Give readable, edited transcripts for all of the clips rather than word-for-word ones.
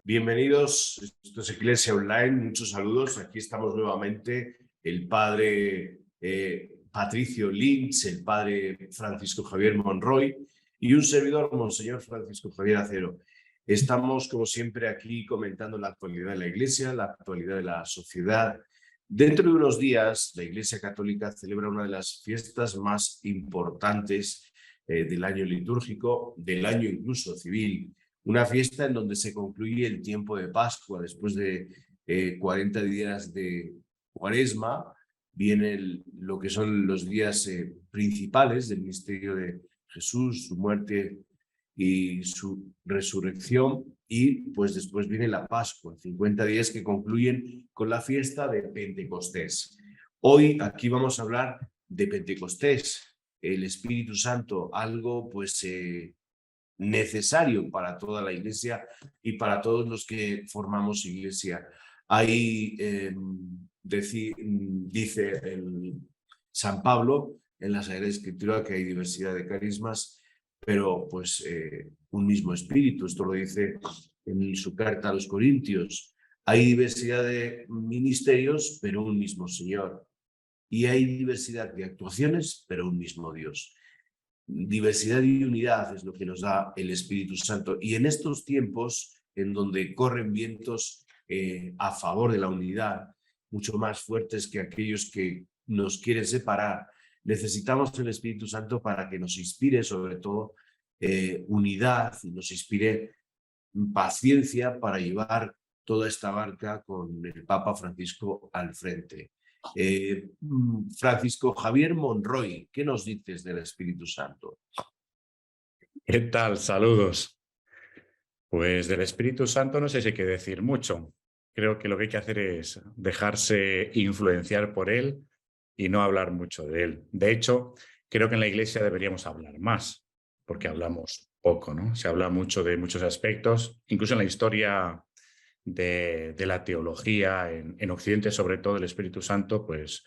Bienvenidos, esto es Iglesia Online, muchos saludos. Aquí estamos nuevamente el padre Patricio Lynch, el padre Francisco Javier Monroy y un servidor, Monseñor Francisco Javier Acero. Estamos, como siempre, aquí comentando la actualidad de la Iglesia, la actualidad de la sociedad. Dentro de unos días, la Iglesia Católica celebra una de las fiestas más importantes del año litúrgico, del año incluso civil. Una fiesta en donde se concluye el tiempo de Pascua. Después de 40 días de Cuaresma, viene lo que son los días principales del misterio de Jesús, su muerte y su resurrección, y pues después viene la Pascua, 50 días que concluyen con la fiesta de Pentecostés. Hoy aquí vamos a hablar de Pentecostés, el Espíritu Santo, algo pues necesario para toda la Iglesia y para todos los que formamos Iglesia. Ahí dice San Pablo en la Sagrada Escritura que hay diversidad de carismas, pero pues un mismo espíritu. Esto lo dice en su carta a los Corintios. Hay diversidad de ministerios, pero un mismo Señor. Y hay diversidad de actuaciones, pero un mismo Dios. Diversidad y unidad es lo que nos da el Espíritu Santo. Y en estos tiempos en donde corren vientos a favor de la unidad, mucho más fuertes que aquellos que nos quieren separar, necesitamos el Espíritu Santo para que nos inspire sobre todo unidad y nos inspire paciencia para llevar toda esta barca con el Papa Francisco al frente. Francisco Javier Monroy, ¿qué nos dices del Espíritu Santo? ¿Qué tal? Saludos. Pues del Espíritu Santo no sé si hay que decir mucho. Creo que lo que hay que hacer es dejarse influenciar por él y no hablar mucho de él. De hecho, creo que en la Iglesia deberíamos hablar más, porque hablamos poco, ¿no? Se habla mucho de muchos aspectos, incluso en la historia de la teología, en Occidente sobre todo, el Espíritu Santo, pues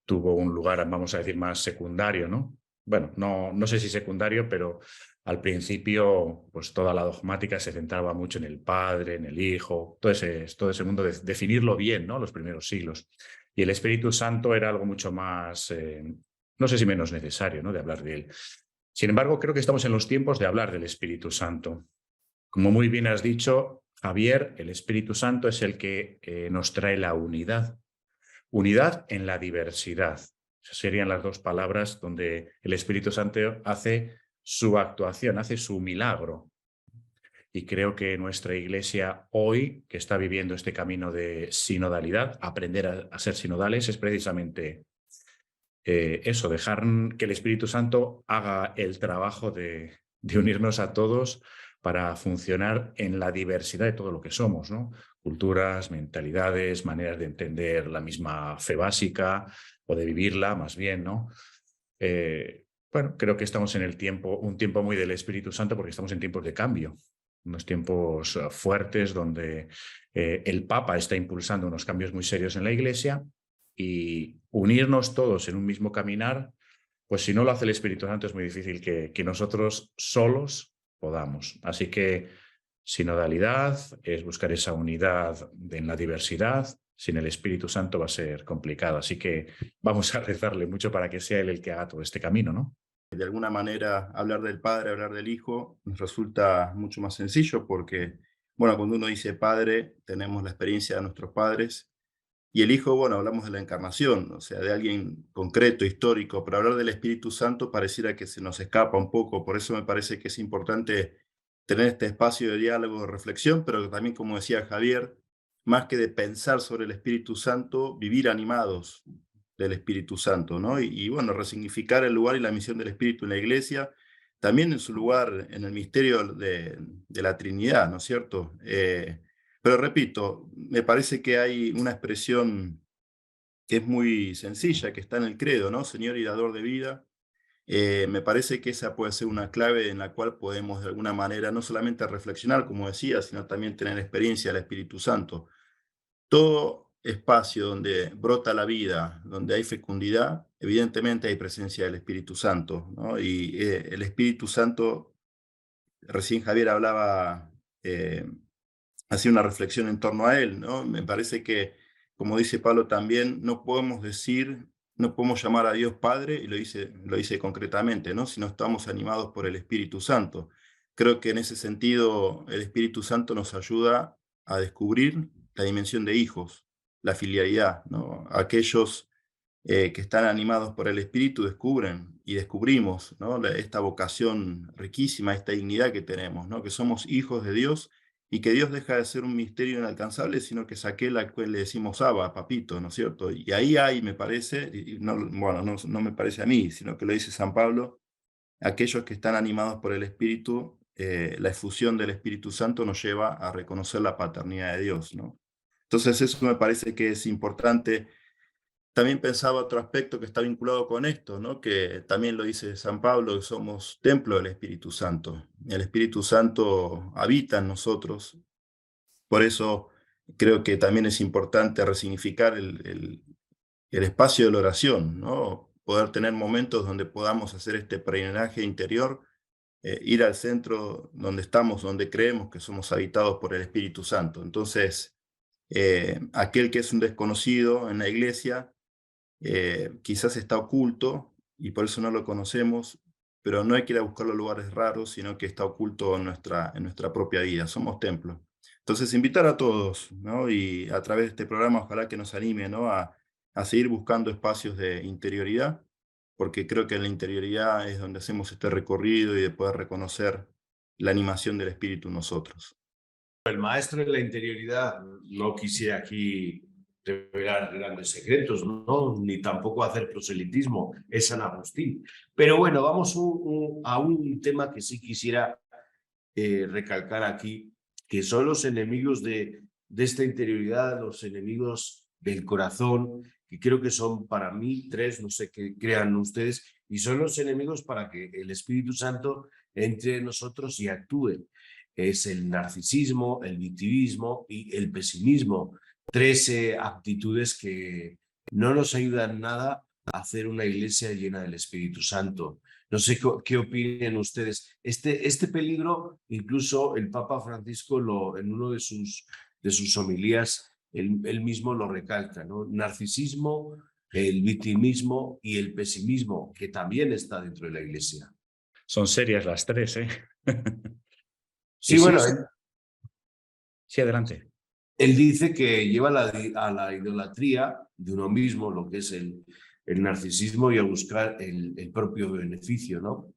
tuvo un lugar, vamos a decir, más secundario, ¿no? Bueno, no sé si secundario, pero al principio, pues toda la dogmática se centraba mucho en el Padre, en el Hijo, todo ese mundo de definirlo bien, ¿no? Los primeros siglos. Y el Espíritu Santo era algo mucho más, no sé si menos necesario, ¿no? De hablar de él. Sin embargo, creo que estamos en los tiempos de hablar del Espíritu Santo. Como muy bien has dicho, Javier, el Espíritu Santo es el que nos trae la unidad. Unidad en la diversidad. Esas serían las dos palabras donde el Espíritu Santo hace su actuación, hace su milagro. Y creo que nuestra Iglesia hoy, que está viviendo este camino de sinodalidad, aprender a ser sinodales, es precisamente eso, dejar que el Espíritu Santo haga el trabajo de unirnos a todos para funcionar en la diversidad de todo lo que somos, ¿no? Culturas, mentalidades, maneras de entender la misma fe básica o de vivirla, más bien, ¿no? Bueno, creo que estamos en un tiempo muy del Espíritu Santo porque estamos en tiempos de cambio, unos tiempos fuertes donde el Papa está impulsando unos cambios muy serios en la Iglesia y unirnos todos en un mismo caminar, pues si no lo hace el Espíritu Santo es muy difícil que nosotros solos podamos. Así que sinodalidad es buscar esa unidad en la diversidad. Sin el Espíritu Santo va a ser complicado. Así que vamos a rezarle mucho para que sea Él el que haga todo este camino, ¿no? De alguna manera, hablar del Padre, hablar del Hijo, nos resulta mucho más sencillo porque, bueno, cuando uno dice Padre, tenemos la experiencia de nuestros padres, y el Hijo, bueno, hablamos de la encarnación, o sea, de alguien concreto, histórico, pero hablar del Espíritu Santo pareciera que se nos escapa un poco. Por eso me parece que es importante tener este espacio de diálogo, de reflexión, pero también, como decía Javier, más que de pensar sobre el Espíritu Santo, vivir animados del Espíritu Santo, ¿no? Bueno, resignificar el lugar y la misión del Espíritu en la Iglesia, también en su lugar en el misterio de la Trinidad, ¿no es cierto? Pero repito, me parece que hay una expresión que es muy sencilla, que está en el credo, ¿no? Señor y dador de vida. Me parece que esa puede ser una clave en la cual podemos de alguna manera no solamente reflexionar, como decía, sino también tener experiencia del Espíritu Santo. Todo espacio donde brota la vida, donde hay fecundidad, evidentemente hay presencia del Espíritu Santo, ¿no? Y el Espíritu Santo, recién Javier hablaba hacía una reflexión en torno a él, ¿no? Me parece que, como dice Pablo también, no podemos llamar a Dios Padre, y lo dice concretamente, ¿no? Si no estamos animados por el Espíritu Santo. Creo que en ese sentido el Espíritu Santo nos ayuda a descubrir la dimensión de hijos, la filialidad, ¿no? Aquellos que están animados por el Espíritu descubren y descubrimos, ¿no? Esta vocación riquísima, esta dignidad que tenemos, ¿no? Que somos hijos de Dios y que Dios deja de ser un misterio inalcanzable, sino que es aquel al cual le decimos Abba, papito, ¿no es cierto? Y ahí hay, me parece, y no, bueno, no me parece a mí, sino que lo dice San Pablo, aquellos que están animados por el Espíritu, la efusión del Espíritu Santo nos lleva a reconocer la paternidad de Dios, ¿no? Entonces eso me parece que es importante. También pensaba otro aspecto que está vinculado con esto, ¿no? Que también lo dice San Pablo, que somos templo del Espíritu Santo. El Espíritu Santo habita en nosotros. Por eso creo que también es importante resignificar el espacio de la oración, ¿no? Poder tener momentos donde podamos hacer este peregrinaje interior, ir al centro donde estamos, donde creemos que somos habitados por el Espíritu Santo. Entonces, aquel que es un desconocido en la iglesia, quizás está oculto y por eso no lo conocemos, pero no hay que ir a buscarlo a lugares raros, sino que está oculto en nuestra propia vida. Somos templo. Entonces, invitar a todos, ¿no? Y a través de este programa, ojalá que nos anime, ¿no? A seguir buscando espacios de interioridad, porque creo que en la interioridad es donde hacemos este recorrido y de poder reconocer la animación del Espíritu en nosotros. El maestro de la interioridad, no quisiera aquí revelar grandes secretos, ¿no? Ni tampoco hacer proselitismo, es San Agustín. Pero bueno, vamos a un tema que sí quisiera recalcar aquí, que son los enemigos de esta interioridad, los enemigos del corazón, que creo que son para mí tres, no sé qué crean ustedes, y son los enemigos para que el Espíritu Santo entre en nosotros y actúe. Es el narcisismo, el victimismo y el pesimismo. Tres actitudes que no nos ayudan nada a hacer una iglesia llena del Espíritu Santo. No sé qué opinen ustedes. Este peligro, incluso el Papa Francisco en uno de sus homilías, él mismo lo recalca, ¿no? Narcisismo, el victimismo y el pesimismo, que también está dentro de la iglesia. Son serias las tres, ¿eh? Sí, Y sí, bueno, sí, adelante. él dice que lleva a la idolatría de uno mismo, lo que es el narcisismo y a buscar el propio beneficio, ¿no?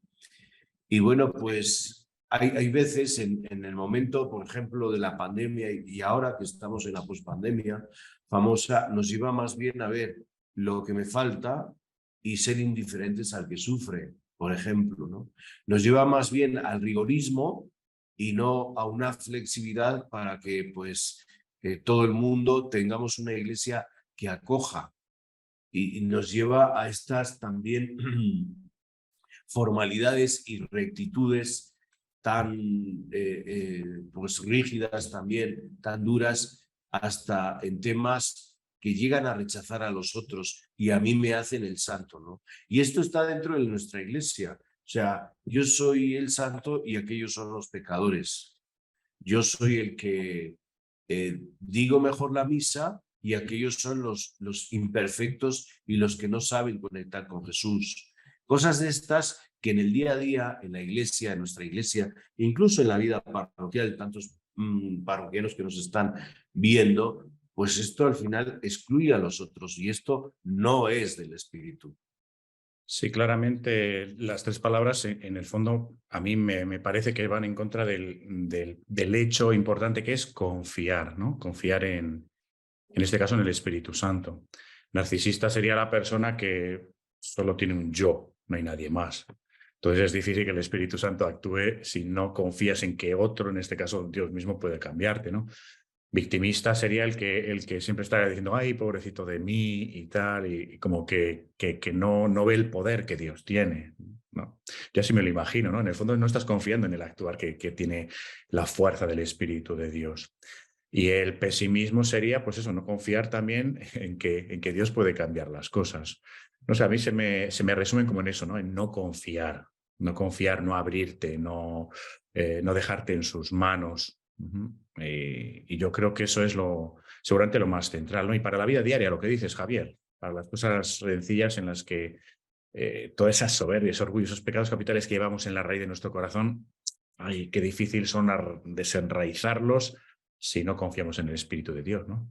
Y bueno, pues hay veces en el momento, por ejemplo, de la pandemia y ahora que estamos en la pospandemia famosa, nos lleva más bien a ver lo que me falta y ser indiferentes al que sufre, por ejemplo, ¿no? Nos lleva más bien al rigorismo y no a una flexibilidad para que pues todo el mundo tengamos una iglesia que acoja y nos lleva a estas también formalidades y rectitudes tan pues rígidas también, tan duras, hasta en temas que llegan a rechazar a los otros y a mí me hacen el santo, ¿no? Y esto está dentro de nuestra iglesia. O sea, yo soy el santo y aquellos son los pecadores. Yo soy el que digo mejor la misa y aquellos son los imperfectos y los que no saben conectar con Jesús. Cosas de estas que en el día a día, en la iglesia, en nuestra iglesia, incluso en la vida parroquial, tantos parroquianos que nos están viendo, pues esto al final excluye a los otros y esto no es del Espíritu. Sí, claramente las tres palabras en el fondo a mí me parece que van en contra del hecho importante que es confiar, ¿no? Confiar en este caso en el Espíritu Santo. Narcisista sería la persona que solo tiene un yo, no hay nadie más. Entonces es difícil que el Espíritu Santo actúe si no confías en que otro, en este caso Dios mismo, puede cambiarte, ¿no? Victimista sería el que siempre está diciendo, ay, pobrecito de mí y tal, y como que no ve el poder que Dios tiene, ¿no? Yo así me lo imagino, ¿no? En el fondo no estás confiando en el actuar que tiene la fuerza del Espíritu de Dios. Y el pesimismo sería, pues eso, no confiar también en que Dios puede cambiar las cosas. No sé, a mí se me resumen como en eso, ¿no? En no confiar, no abrirte, no dejarte en sus manos. Y yo creo que eso es seguramente lo más central, ¿no? Y para la vida diaria, lo que dices, Javier, para las cosas sencillas en las que todas esas soberbias, orgullos, esos pecados capitales que llevamos en la raíz de nuestro corazón, ay, qué difícil son desenraizarlos si no confiamos en el Espíritu de Dios, ¿no?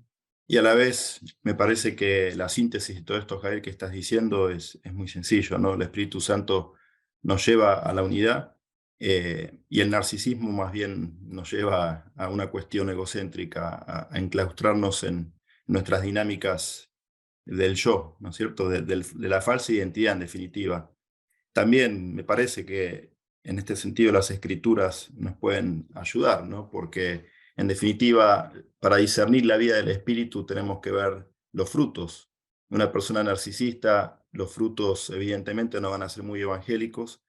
Y a la vez me parece que la síntesis de todo esto, Javier, que estás diciendo es muy sencillo, ¿no? El Espíritu Santo nos lleva a la unidad y el narcisismo más bien nos lleva a una cuestión egocéntrica, a enclaustrarnos en nuestras dinámicas del yo, ¿no es cierto? De la falsa identidad, en definitiva. También me parece que en este sentido las escrituras nos pueden ayudar, ¿no? Porque en definitiva, para discernir la vida del espíritu tenemos que ver los frutos. Una persona narcisista, los frutos evidentemente no van a ser muy evangélicos,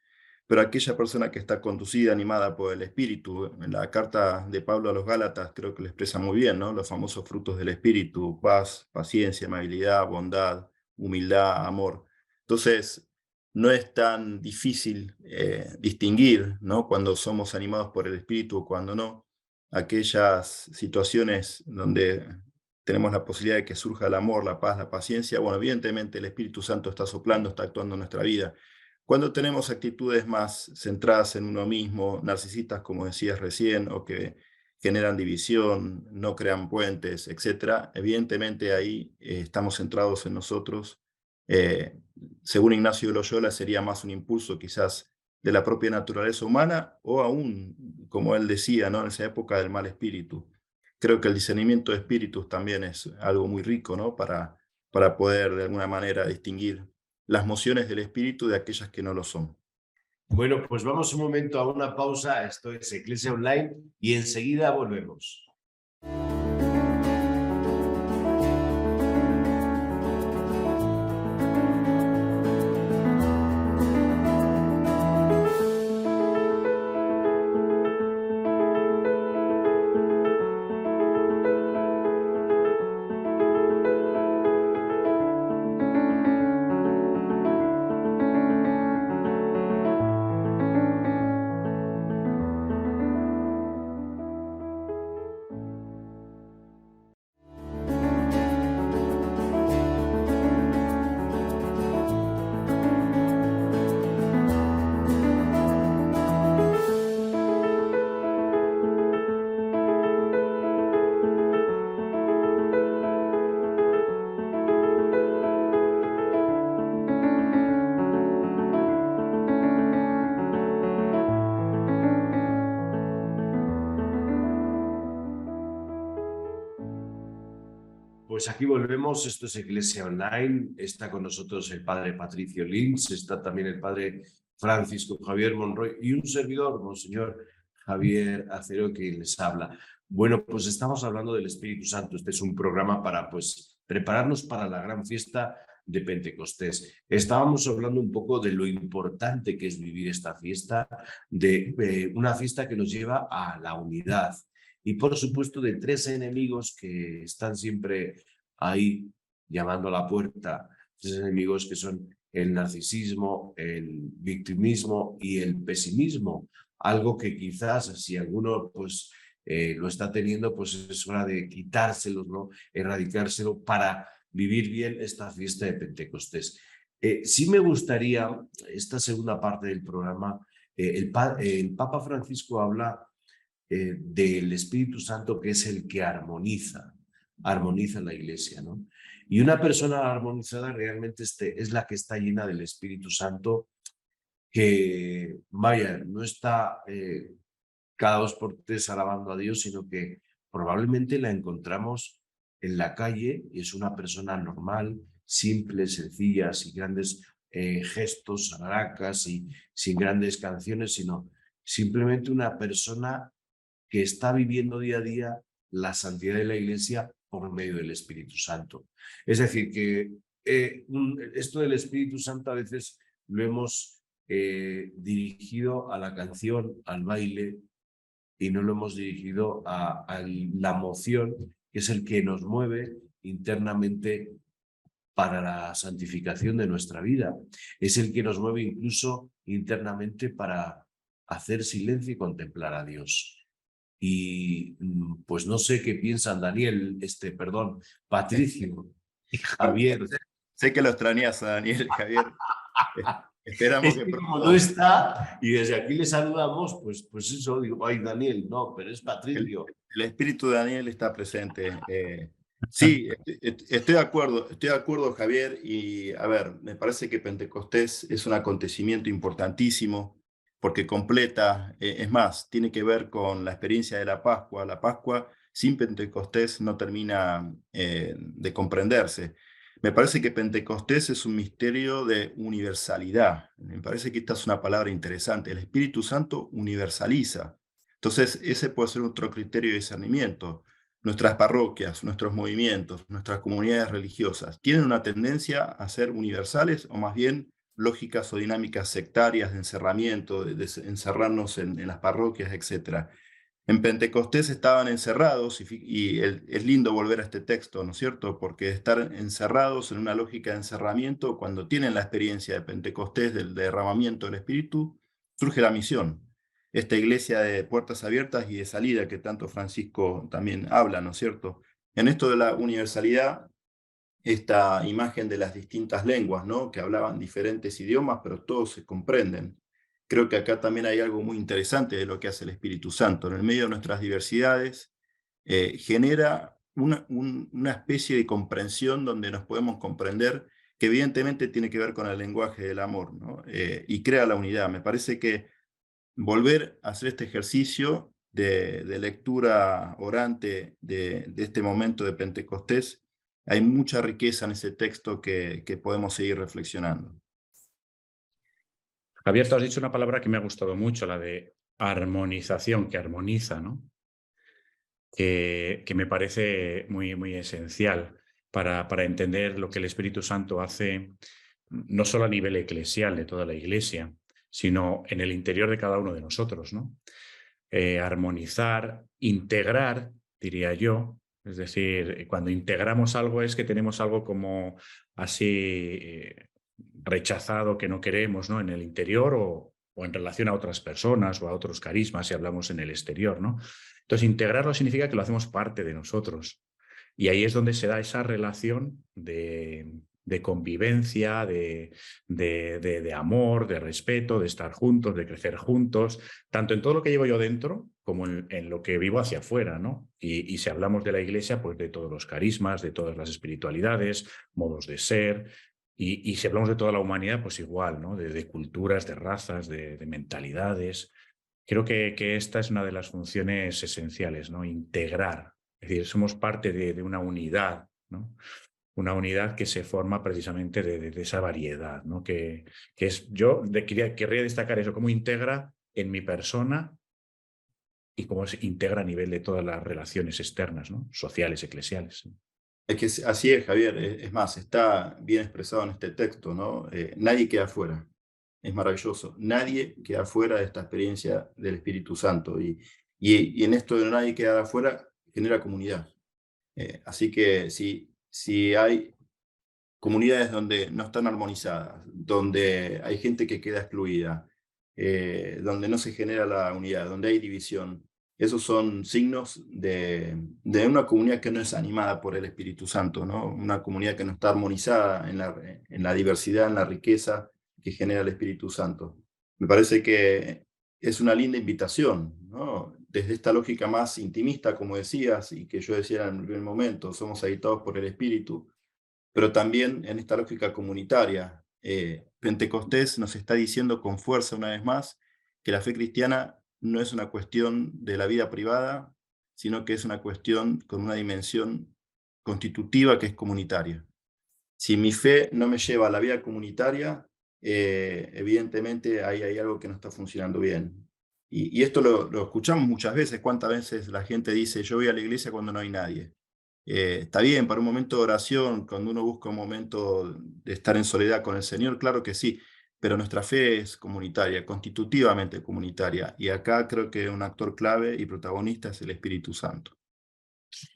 pero aquella persona que está conducida, animada por el espíritu, en la carta de Pablo a los Gálatas creo que lo expresa muy bien, ¿no? Los famosos frutos del espíritu: paz, paciencia, amabilidad, bondad, humildad, amor. Entonces, no es tan difícil distinguir, ¿no? Cuando somos animados por el espíritu o cuando no, aquellas situaciones donde tenemos la posibilidad de que surja el amor, la paz, la paciencia. Bueno, evidentemente el Espíritu Santo está soplando, está actuando en nuestra vida. Cuando tenemos actitudes más centradas en uno mismo, narcisistas, como decías recién, o que generan división, no crean puentes, etcétera, evidentemente ahí estamos centrados en nosotros. Según Ignacio de Loyola, sería más un impulso quizás de la propia naturaleza humana o aún, como él decía, ¿no? En esa época del mal espíritu. Creo que el discernimiento de espíritus también es algo muy rico, ¿no? Para poder de alguna manera distinguir las mociones del espíritu de aquellas que no lo son. Bueno, pues vamos un momento a una pausa. Esto es Iglesia Online y enseguida volvemos. Pues aquí volvemos, esto es Iglesia Online, está con nosotros el padre Patricio Lins, está también el padre Francisco Javier Monroy y un servidor, Monseñor Javier Acero, que les habla. Bueno, pues estamos hablando del Espíritu Santo. Este es un programa para prepararnos para la gran fiesta de Pentecostés. Estábamos hablando un poco de lo importante que es vivir esta fiesta, de una fiesta que nos lleva a la unidad. Y por supuesto de tres enemigos que están siempre ahí llamando a la puerta, tres enemigos que son el narcisismo, el victimismo y el pesimismo, algo que quizás si alguno pues lo está teniendo, pues es hora de quitárselos, ¿no? Erradicárselo para vivir bien esta fiesta de Pentecostés. Sí me gustaría, esta segunda parte del programa, el Papa Francisco habla del Espíritu Santo, que es el que armoniza la iglesia, ¿no? Y una persona armonizada realmente es la que está llena del Espíritu Santo, que, vaya, no está cada 2 por 3 alabando a Dios, sino que probablemente la encontramos en la calle y es una persona normal, simple, sencilla, sin grandes gestos, alharacas y sin grandes canciones, sino simplemente una persona que está viviendo día a día la santidad de la Iglesia por medio del Espíritu Santo. Es decir, que esto del Espíritu Santo a veces lo hemos dirigido a la canción, al baile, y no lo hemos dirigido a la emoción, que es el que nos mueve internamente para la santificación de nuestra vida. Es el que nos mueve incluso internamente para hacer silencio y contemplar a Dios. y pues no sé qué piensan Daniel, Patricio y Javier. Sé que lo extrañas a Daniel, Javier. Esperamos Es que que como no pronto está y desde aquí le saludamos, pues eso, digo, ay Daniel, no, pero es el, Patricio. el espíritu de Daniel está presente. Sí, estoy de acuerdo, Javier, y a ver, me parece que Pentecostés es un acontecimiento importantísimo porque completa, es más, tiene que ver con la experiencia de la Pascua. La Pascua sin Pentecostés no termina de comprenderse. Me parece que Pentecostés es un misterio de universalidad. Me parece que esta es una palabra interesante. El Espíritu Santo universaliza. Entonces, ese puede ser otro criterio de discernimiento. Nuestras parroquias, nuestros movimientos, nuestras comunidades religiosas, ¿tienen una tendencia a ser universales o más bien lógicas o dinámicas sectarias de encerramiento, de encerrarnos en las parroquias, etcétera? En Pentecostés estaban encerrados es lindo volver a este texto, ¿no es cierto? Porque estar encerrados en una lógica de encerramiento, cuando tienen la experiencia de Pentecostés, del derramamiento del Espíritu, surge la misión. Esta iglesia de puertas abiertas y de salida que tanto Francisco también habla, ¿no es cierto? En esto de la universalidad, esta imagen de las distintas lenguas, ¿no? Que hablaban diferentes idiomas, pero todos se comprenden. Creo que acá también hay algo muy interesante de lo que hace el Espíritu Santo. En el medio de nuestras diversidades, genera una especie de comprensión donde nos podemos comprender, que evidentemente tiene que ver con el lenguaje del amor, ¿no? Y crea la unidad. Me parece que volver a hacer este ejercicio de lectura orante de este momento de Pentecostés, hay mucha riqueza en ese texto que podemos seguir reflexionando. Javier, tú has dicho una palabra que me ha gustado mucho, la de armonización, que armoniza, ¿no? Que me parece muy, muy esencial para entender lo que el Espíritu Santo hace, no solo a nivel eclesial de toda la Iglesia, sino en el interior de cada uno de nosotros, ¿no? Armonizar, integrar, diría yo. Es decir, cuando integramos algo es que tenemos algo como así rechazado que no queremos, ¿no? En el interior o en relación a otras personas o a otros carismas, si hablamos en el exterior, ¿no? Entonces, integrarlo significa que lo hacemos parte de nosotros. Y ahí es donde se da esa relación de convivencia, de amor, de respeto, de estar juntos, de crecer juntos, tanto en todo lo que llevo yo dentro como en lo que vivo hacia afuera, ¿no? Y si hablamos de la Iglesia, pues de todos los carismas, de todas las espiritualidades, modos de ser. Y si hablamos de toda la humanidad, pues igual, ¿no? De culturas, de razas, de mentalidades. Creo que esta es una de las funciones esenciales, ¿no? Integrar. Es decir, somos parte de una unidad, ¿no? Una unidad que se forma precisamente de esa variedad, ¿no? Que es, querría destacar eso, cómo integra en mi persona y cómo se integra a nivel de todas las relaciones externas, ¿no? Sociales, eclesiales. Es que así es, Javier. Es más, está bien expresado en este texto, ¿no? Nadie queda fuera. Es maravilloso. Nadie queda fuera de esta experiencia del Espíritu Santo. Y en esto de nadie quedar afuera, genera comunidad. Así que si hay comunidades donde no están armonizadas, donde hay gente que queda excluida, donde no se genera la unidad, donde hay división, esos son signos de una comunidad que no es animada por el Espíritu Santo, ¿no? Una comunidad que no está armonizada en la diversidad, en la riqueza que genera el Espíritu Santo. Me parece que es una linda invitación, ¿no? Desde esta lógica más intimista, como decías, y que yo decía en el primer momento, somos habitados por el Espíritu, pero también en esta lógica comunitaria. Pentecostés nos está diciendo con fuerza una vez más que la fe cristiana no es una cuestión de la vida privada, sino que es una cuestión con una dimensión constitutiva que es comunitaria. Si mi fe no me lleva a la vida comunitaria, evidentemente ahí hay algo que no está funcionando bien. Y esto lo escuchamos muchas veces. ¿Cuántas veces la gente dice, yo voy a la iglesia cuando no hay nadie? Está bien, para un momento de oración, cuando uno busca un momento de estar en soledad con el Señor, claro que sí, pero nuestra fe es comunitaria, constitutivamente comunitaria, y acá creo que un actor clave y protagonista es el Espíritu Santo.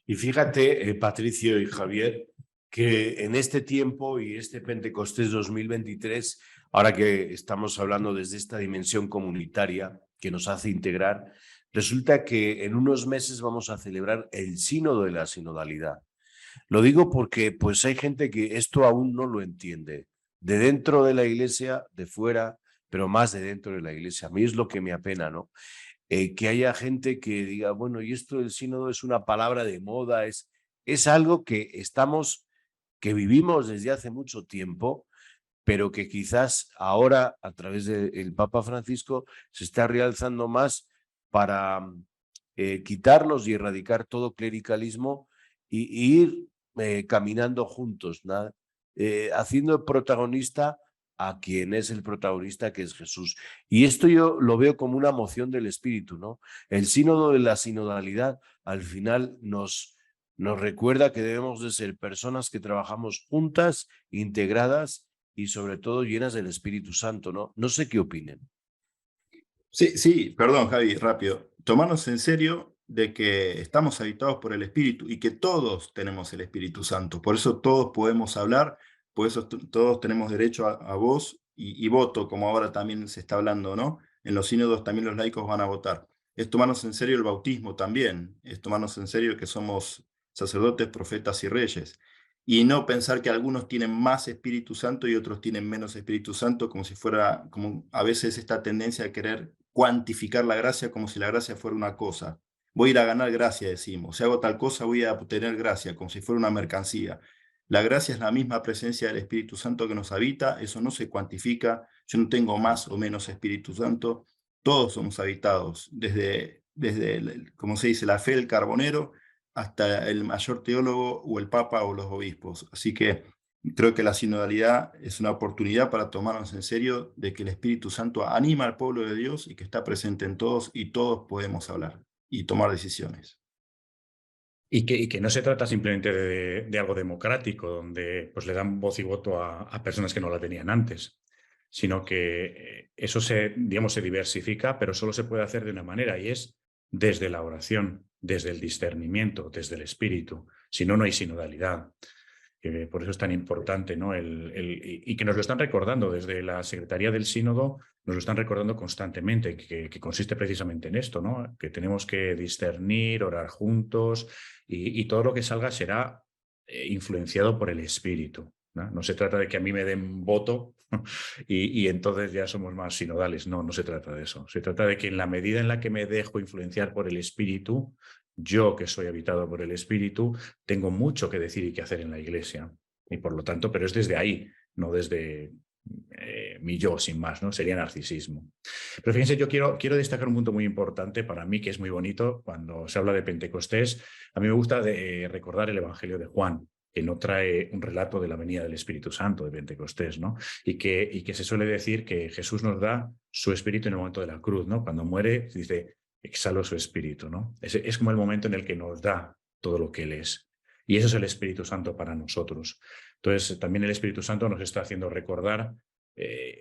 Y fíjate, Patricio y Javier, que en este tiempo y este Pentecostés 2023, ahora que estamos hablando desde esta dimensión comunitaria que nos hace integrar, Resulta que en unos meses vamos a celebrar el sínodo de la sinodalidad. Lo digo porque pues hay gente que esto aún no lo entiende, de dentro de la iglesia, de fuera, pero más de dentro de la iglesia. A mí es lo que me apena, ¿no? Que haya gente que diga, bueno, y esto del sínodo es una palabra de moda, es algo que vivimos desde hace mucho tiempo, pero que quizás ahora, a través del Papa Francisco, se está realzando más para quitarnos y erradicar todo clericalismo y ir caminando juntos, ¿no? Haciendo protagonista a quien es el protagonista, que es Jesús. Y esto yo lo veo como una moción del Espíritu, ¿no? El sínodo de la sinodalidad al final nos recuerda que debemos de ser personas que trabajamos juntas, integradas y sobre todo llenas del Espíritu Santo, ¿no? No sé qué opinen. Sí, sí, perdón, Javi, rápido. Tomarnos en serio de que estamos habitados por el Espíritu y que todos tenemos el Espíritu Santo. Por eso todos podemos hablar, por eso todos tenemos derecho a voz y voto, como ahora también se está hablando, ¿no? En los sínodos también los laicos van a votar. Es tomarnos en serio el bautismo también, es tomarnos en serio que somos sacerdotes, profetas y reyes. Y no pensar que algunos tienen más Espíritu Santo y otros tienen menos Espíritu Santo, como si fuera, como a veces esta tendencia a querer cuantificar la gracia como si la gracia fuera una cosa. Voy a ir a ganar gracia, decimos. Si hago tal cosa, voy a obtener gracia, como si fuera una mercancía. La gracia es la misma presencia del Espíritu Santo que nos habita, eso no se cuantifica. Yo no tengo más o menos Espíritu Santo, todos somos habitados, desde como se dice, la fe del carbonero hasta el mayor teólogo o el papa o los obispos. Así que creo que la sinodalidad es una oportunidad para tomarnos en serio de que el Espíritu Santo anima al pueblo de Dios y que está presente en todos y todos podemos hablar y tomar decisiones. Y que no se trata simplemente de algo democrático, donde pues, le dan voz y voto a personas que no la tenían antes, sino que eso digamos, se diversifica, pero solo se puede hacer de una manera, y es desde la oración, desde el discernimiento, desde el espíritu. Si no, no hay sinodalidad. Por eso es tan importante, ¿no? Y que nos lo están recordando desde la Secretaría del Sínodo, nos lo están recordando constantemente, que consiste precisamente en esto, ¿no? Que tenemos que discernir, orar juntos y todo lo que salga será influenciado por el Espíritu, ¿no? No se trata de que a mí me den voto y entonces ya somos más sinodales. No, no se trata de eso. Se trata de que en la medida en la que me dejo influenciar por el Espíritu, yo que soy habitado por el Espíritu, tengo mucho que decir y que hacer en la iglesia. Y por lo tanto, pero es desde ahí, no desde mi yo, sin más, ¿no? Sería narcisismo. Pero fíjense, yo quiero destacar un punto muy importante para mí, que es muy bonito, cuando se habla de Pentecostés. A mí me gusta recordar el Evangelio de Juan, que no trae un relato de la venida del Espíritu Santo de Pentecostés, ¿no? Y que se suele decir que Jesús nos da su Espíritu en el momento de la cruz, ¿no? Cuando muere, dice, exhalo su Espíritu, ¿no? Es como el momento en el que nos da todo lo que Él es. Y eso es el Espíritu Santo para nosotros. Entonces, también el Espíritu Santo nos está haciendo recordar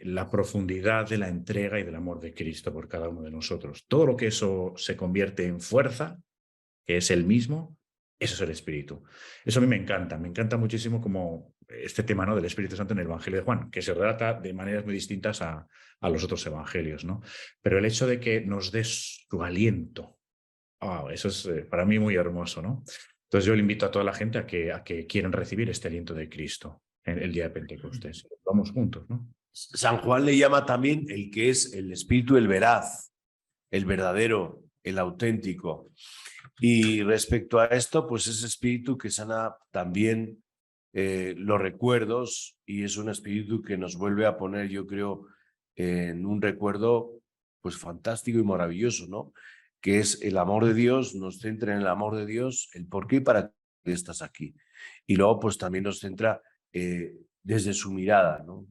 la profundidad de la entrega y del amor de Cristo por cada uno de nosotros. Todo lo que eso se convierte en fuerza, que es el mismo, eso es el Espíritu. Eso a mí me encanta muchísimo como este tema, ¿no? Del Espíritu Santo en el Evangelio de Juan, que se relata de maneras muy distintas a los otros evangelios, ¿no? Pero el hecho de que nos dé su aliento, eso es para mí muy hermoso, ¿no? Entonces yo le invito a toda la gente a que quieran recibir este aliento de Cristo en el día de Pentecostés. Vamos juntos, ¿no? San Juan le llama también el que es el espíritu el veraz, el verdadero, el auténtico. Y respecto a esto, pues es espíritu que sana también los recuerdos y es un espíritu que nos vuelve a poner, yo creo, en un recuerdo pues fantástico y maravilloso, ¿no? Que es el amor de Dios, nos centra en el amor de Dios, el por qué y para qué estás aquí. Y luego pues también nos centra desde su mirada, ¿no?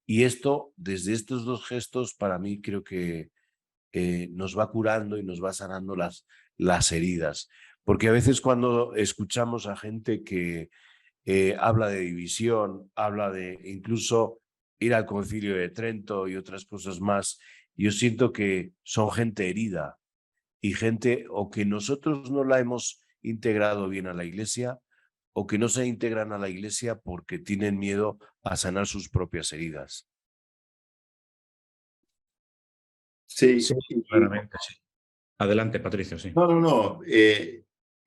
Y esto, desde estos dos gestos, para mí creo que nos va curando y nos va sanando las heridas. Porque a veces cuando escuchamos a gente que habla de división, habla de incluso ir al Concilio de Trento y otras cosas más, yo siento que son gente herida y gente o que nosotros no la hemos integrado bien a la iglesia o que no se integran a la iglesia porque tienen miedo a sanar sus propias heridas. Sí, Sí, claramente, sí. Adelante, Patricio, sí. No.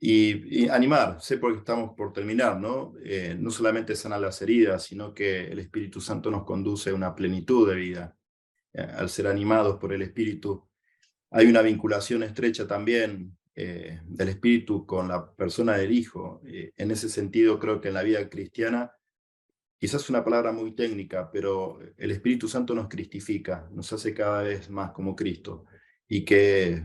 Y animar, sé porque estamos por terminar, ¿no? No solamente sanar las heridas, sino que el Espíritu Santo nos conduce a una plenitud de vida. Al ser animados por el Espíritu, hay una vinculación estrecha también del Espíritu con la persona del Hijo. En ese sentido, creo que en la vida cristiana, quizás una palabra muy técnica, pero el Espíritu Santo nos cristifica, nos hace cada vez más como Cristo. Y que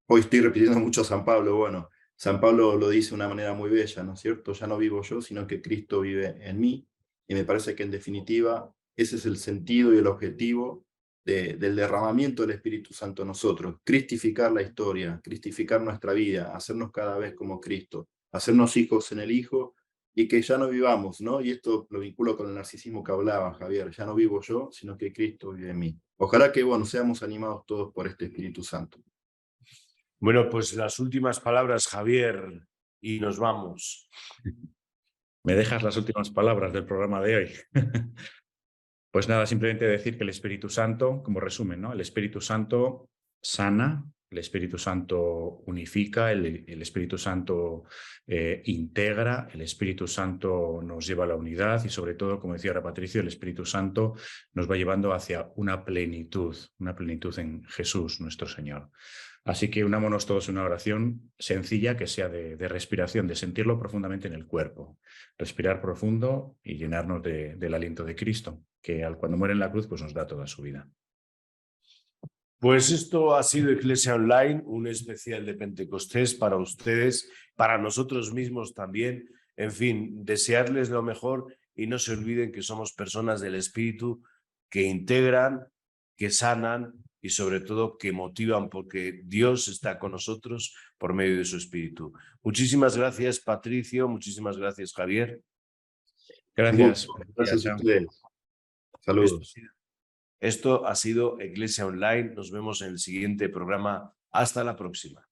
hoy estoy repitiendo mucho a San Pablo, bueno, San Pablo lo dice de una manera muy bella, ¿no es cierto? Ya no vivo yo, sino que Cristo vive en mí. Y me parece que en definitiva ese es el sentido y el objetivo del derramamiento del Espíritu Santo en nosotros. Cristificar la historia, cristificar nuestra vida, hacernos cada vez como Cristo, hacernos hijos en el Hijo y que ya no vivamos, ¿no? Y esto lo vinculo con el narcisismo que hablaba Javier, ya no vivo yo, sino que Cristo vive en mí. Ojalá que, bueno, seamos animados todos por este Espíritu Santo. Bueno, pues las últimas palabras, Javier, y nos vamos. Me dejas las últimas palabras del programa de hoy. Pues nada, simplemente decir que el Espíritu Santo, como resumen, ¿no? El Espíritu Santo sana, el Espíritu Santo unifica, el Espíritu Santo integra, el Espíritu Santo nos lleva a la unidad y sobre todo, como decía ahora Patricio, el Espíritu Santo nos va llevando hacia una plenitud en Jesús, nuestro Señor. Así que unámonos todos en una oración sencilla que sea de respiración, de sentirlo profundamente en el cuerpo. Respirar profundo y llenarnos del aliento de Cristo, que cuando muere en la cruz pues nos da toda su vida. Pues esto ha sido Iglesia Online, un especial de Pentecostés para ustedes, para nosotros mismos también. En fin, desearles lo mejor y no se olviden que somos personas del Espíritu que integran, que sanan y sobre todo que motivan porque Dios está con nosotros por medio de su Espíritu. Muchísimas gracias, Patricio. Muchísimas gracias, Javier. Gracias. Gracias a ustedes. Saludos. Esto ha sido Iglesia Online. Nos vemos en el siguiente programa. Hasta la próxima.